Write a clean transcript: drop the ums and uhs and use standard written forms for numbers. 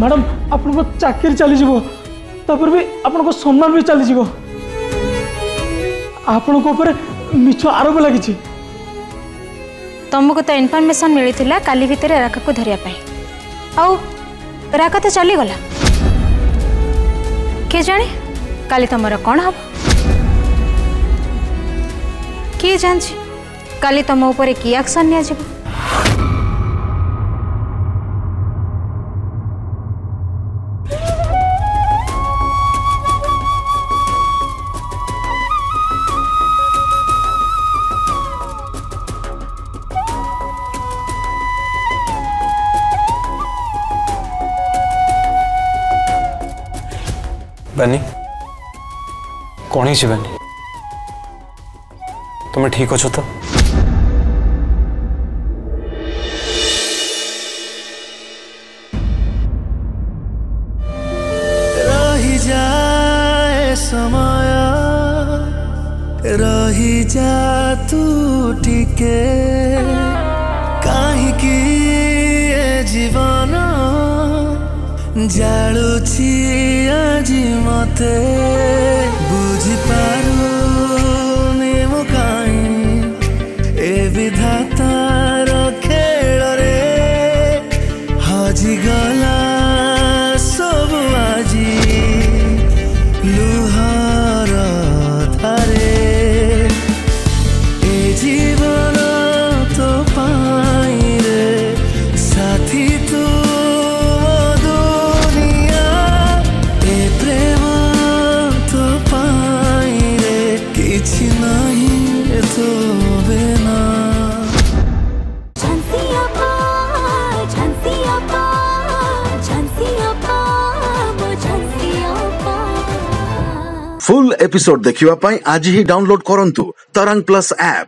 Madam आपन चाकरी चली जीवो तापर भी आपन सम्मान भी चली जीवो आपन को ऊपर मिछ आरोप लगी तुमको तो इनफॉरमेशन मिली काली भितर राका को धरिया आउ राका तो चली गला के जाने काली तुमर कौन हम किए जान काली तुम ऊपर की एक्शन निया जीव बनी कौन ही बनी तुम्हें ठीक अच्छो तो रही जाए समय रही जा तू टिके कहीं की जीवन जालुची आज मते बुझी पारुनी मु काई ए विधातार खेल रे हजी गला सब आजी लुहार धारे ए जीवन तो पाई रे साथी तू फुल एपिसोड देखिवा पाई आज ही डाउनलोड करंतु तरंग प्लस ऐप।